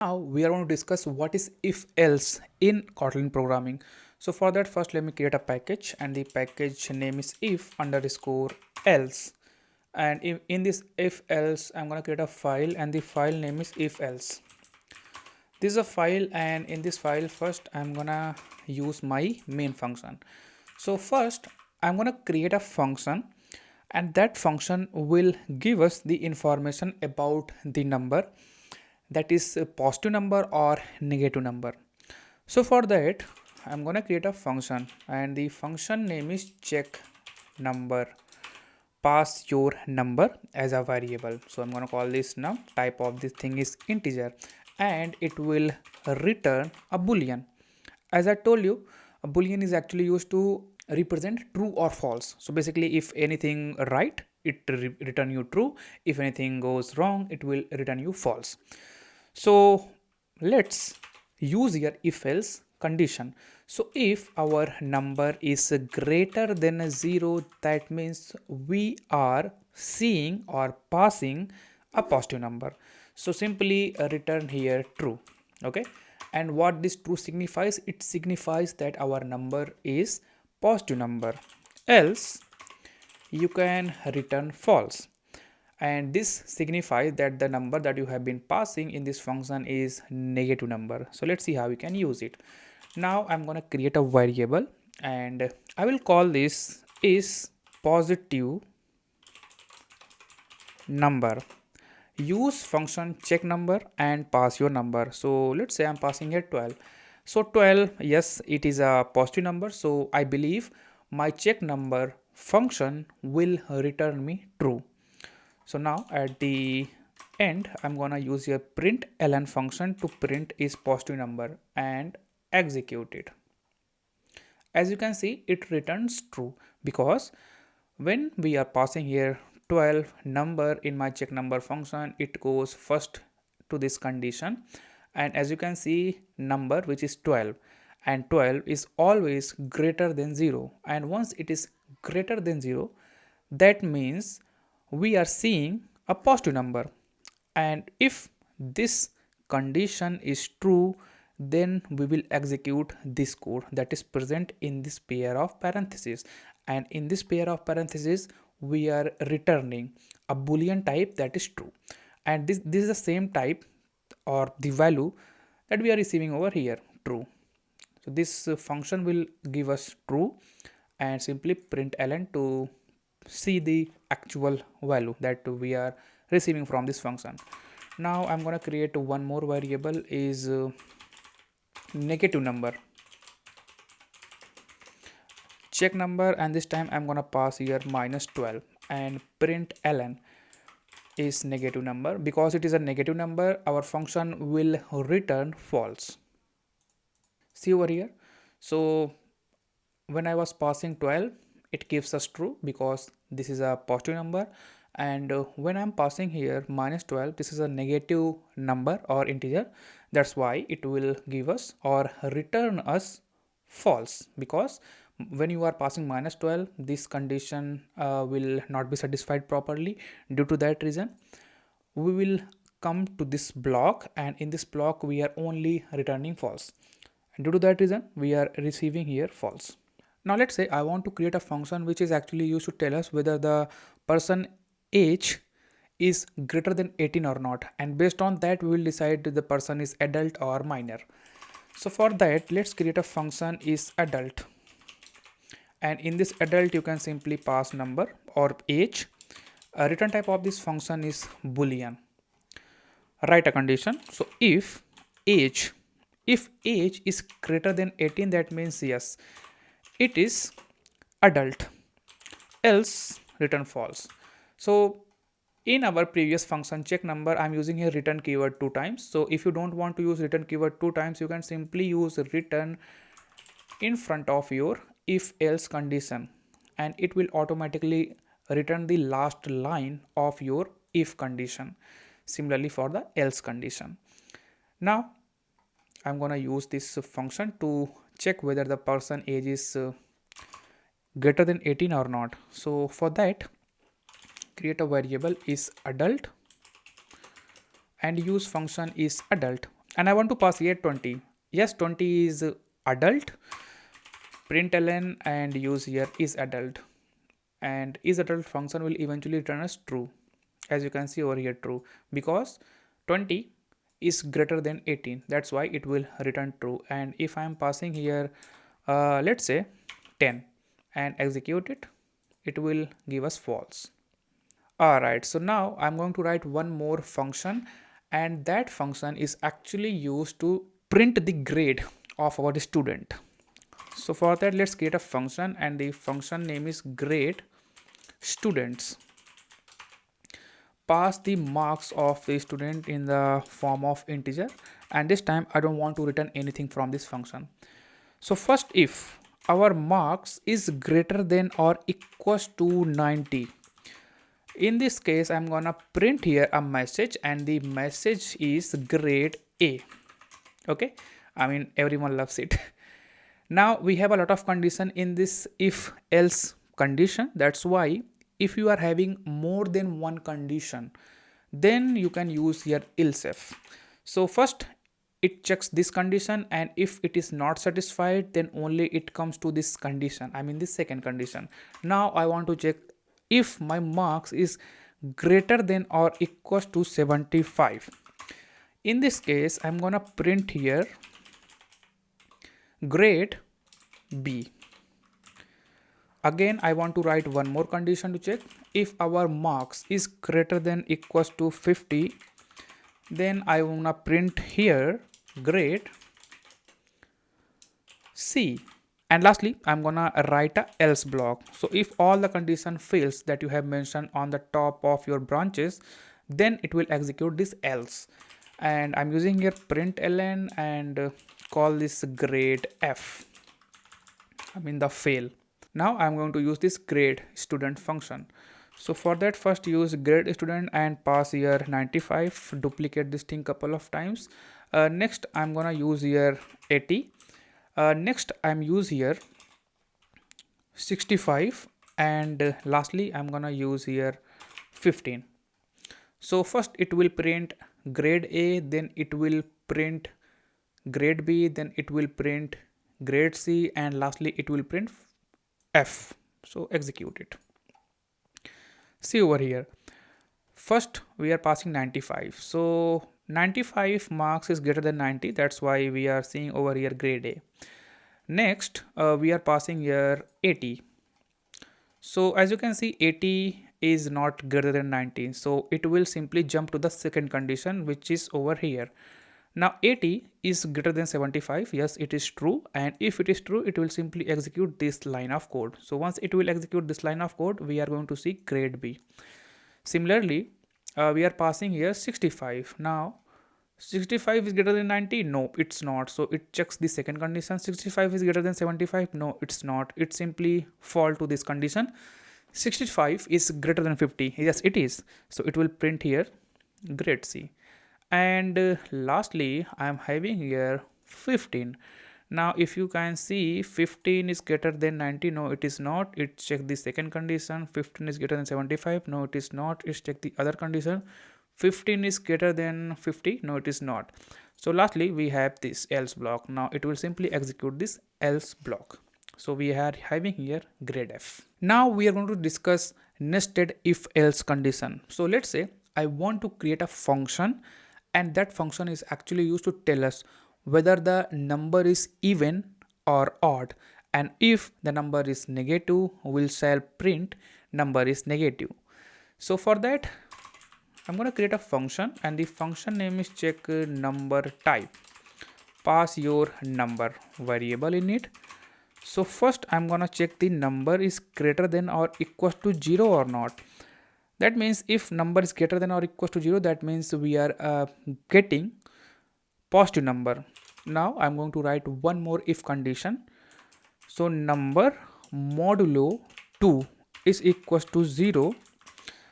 Now we are going to discuss what is if else in Kotlin programming. So for that, first let me create a package, and the package name is if underscore else. And in this if else, I'm going to create a file, and the file name is if else. This is a file, and in this file first I'm gonna use my main function. So first I'm gonna create a function, and that function will give us the information about the number, that is a positive number or negative number. So for that I'm gonna create a function, and the function name is check number. Pass your number as a variable. So I'm going to call this num. Type of this thing is integer, and it will return a boolean. As I told you, a boolean is actually used to represent true or false. So basically, if anything right, it return you true. If anything goes wrong, it will return you false. So let's use here if else condition. So if our number is greater than 0, that means we are seeing or passing a positive number. So simply return here true. Okay, and what this true signifies, it signifies that our number is positive number, else you can return false, and this signifies that the number that you have been passing in this function is negative number. So let's see how we can use it. Now I'm going to create a variable, and I will call this is positive number. Use function check number and pass your number. So let's say I'm passing here 12. So 12, yes, it is a positive number, so I believe my check number function will return me true. So now at the end I'm gonna use a print ln function to print is positive number and execute it. As you can see, it returns true because when we are passing here 12 number in my check number function, it goes first to this condition, and as you can see, number which is 12, and 12 is always greater than 0, and once it is greater than 0, that means we are seeing a positive number, and if this condition is true, then we will execute this code that is present in this pair of parentheses, and in this pair of parentheses we are returning a boolean type that is true, and this is the same type or the value that we are receiving over here, true. So this function will give us true, and simply print ln to see the actual value that we are receiving from this function. Now I'm going to create one more variable is negative number, check number, and this time I'm going to pass here minus 12 and print ln is negative number. Because it is a negative number, our function will return false. See over here, so when I was passing 12, it gives us true because this is a positive number, and when I'm passing here minus 12, this is a negative number or integer, that's why it will give us or return us false, because when you are passing minus 12, this condition will not be satisfied properly. Due to that reason, we will come to this block, and in this block we are only returning false, and due to that reason we are receiving here false. Now let's say I want to create a function which is actually used to tell us whether the person age is greater than 18 or not, and based on that we will decide the person is adult or minor. So for that, let's create a function is adult, and in this adult you can simply pass number or age. A return type of this function is boolean. Write a condition. So if age is greater than 18, that means yes, it is adult, else return false. So in our previous function check number, I'm using here return keyword 2 times. So if you don't want to use return keyword 2 times, you can simply use return in front of your if else condition, and it will automatically return the last line of your if condition. Similarly for the else condition. Now I'm going to use this function to check whether the person age is greater than 18 or not. So for that, create a variable is adult and use function is adult. and I want to pass here 20. Yes, 20 is adult. Println and use here is adult, and is adult function will eventually return as true. As you can see over here, true, because 20 is greater than 18. That's why it will return true. And if I am passing here let's say 10 and execute it, it will give us false. Alright, so now I'm going to write one more function, and that function is actually used to print the grade of our student. So for that, let's create a function, and the function name is grade students. Pass the marks of the student in the form of integer, and this time I don't want to return anything from this function. So first, if our marks is greater than or equals to 90, in this case I'm gonna print here a message, and the message is grade A. Okay, I mean everyone loves it. Now we have a lot of condition in this if else condition. That's why if you are having more than one condition, then you can use here else if. So first it checks this condition, and if it is not satisfied, then only it comes to this condition, I mean this second condition. Now I want to check if my marks is greater than or equals to 75. In this case I'm gonna print here grade B. Again I want to write one more condition to check if our marks is greater than equals to 50, then I wanna print here grade C. And lastly I'm gonna write a else block. So if all the condition fails that you have mentioned on the top of your branches, then it will execute this else. And I'm using here println and call this grade F, I mean the fail. Now I'm going to use this grade student function. So for that, first use grade student and pass here 95, duplicate this thing couple of times. Next I'm gonna use here 80. Next I'm use here 65, and lastly I'm gonna use here 15. So first it will print grade A, then it will print grade B, then it will print grade C, and lastly it will print F. So execute it. See over here, first we are passing 95. So 95 marks is greater than 90. That's why we are seeing over here grade A. Next we are passing here 80. So as you can see 80 is not greater than 90. So it will simply jump to the second condition, which is over here. Now 80 is greater than 75. Yes, it is true. And if it is true, it will simply execute this line of code. So once it will execute this line of code, we are going to see grade B. Similarly, we are passing here 65. Now 65 is greater than 90. No, it's not. So it checks the second condition. 65 is greater than 75. No, it's not. It simply fall to this condition. 65 is greater than 50. Yes, it is. So it will print here grade C. And lastly I am having here 15. Now if you can see 15 is greater than 90. No, it is not. It check the second condition. 15 is greater than 75. No, it is not. It check the other condition. 15 is greater than 50. No, it is not. So lastly we have this else block. Now it will simply execute this else block. So we are having here grade F. Now we are going to discuss nested if else condition. So let's say I want to create a function, and that function is actually used to tell us whether the number is even or odd, and if the number is negative, we shall print number is negative. So for that I'm going to create a function, and the function name is check number type. Pass your number variable in it. So first I'm going to check the number is greater than or equals to 0 or not. That means if number is greater than or equals to 0, that means we are getting positive number. Now I'm going to write one more if condition. So number modulo 2 is equals to 0.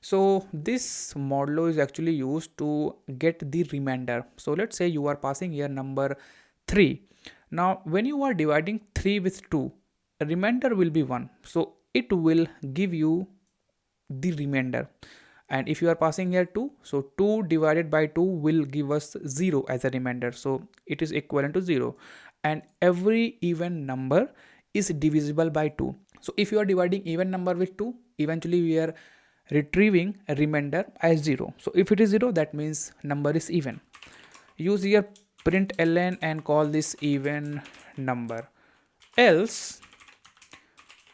So this modulo is actually used to get the remainder. So let's say you are passing here number 3. Now when you are dividing 3 with 2, remainder will be 1. So it will give you the remainder. and if you are passing here 2, so 2 divided by 2 will give us 0 as a remainder, so it is equivalent to 0. And every even number is divisible by 2. So if you are dividing even number with 2, eventually we are retrieving a remainder as 0. So if it is 0, that means number is even. Use here print ln and call this even number. Else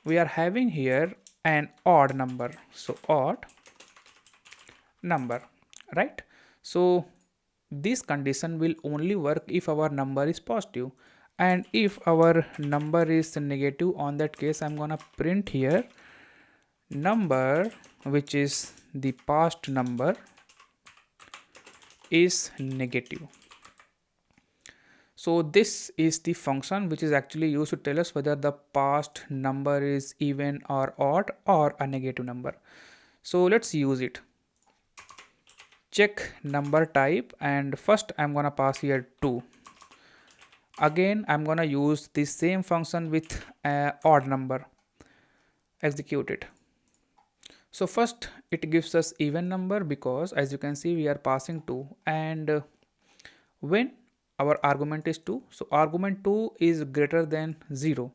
we are having here an odd number, so odd number, right? So this condition will only work if our number is positive, and if our number is negative, on that case I'm gonna print here number which is the past number is negative. So this is the function which is actually used to tell us whether the past number is even or odd or a negative number. So let's use it. Check number type, and first I'm gonna pass here 2. Again I'm gonna use the same function with an odd number. Execute it. So first it gives us even number because as you can see we are passing 2, and when our argument is 2, so argument 2 is greater than 0,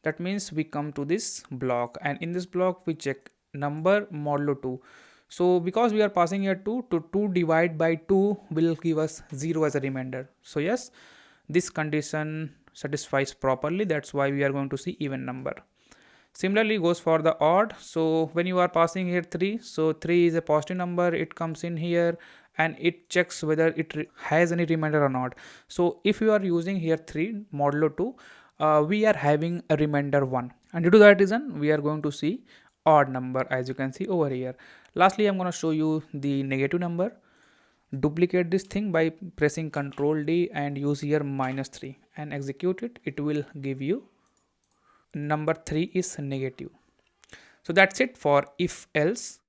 that means we come to this block, and in this block we check number modulo 2. So because we are passing here 2, to 2 divide by 2 will give us 0 as a remainder. So yes, this condition satisfies properly, that's why we are going to see even number. Similarly goes for the odd. So when you are passing here 3, so 3 is a positive number, it comes in here and it checks whether it has any remainder or not. So if you are using here 3 modulo 2, we are having a remainder 1, and due to that reason we are going to see odd number, as you can see over here. Lastly I'm going to show you the negative number. Duplicate this thing by pressing Ctrl D and use here -3 and execute it. It will give you number 3 is negative. So that's it for if else.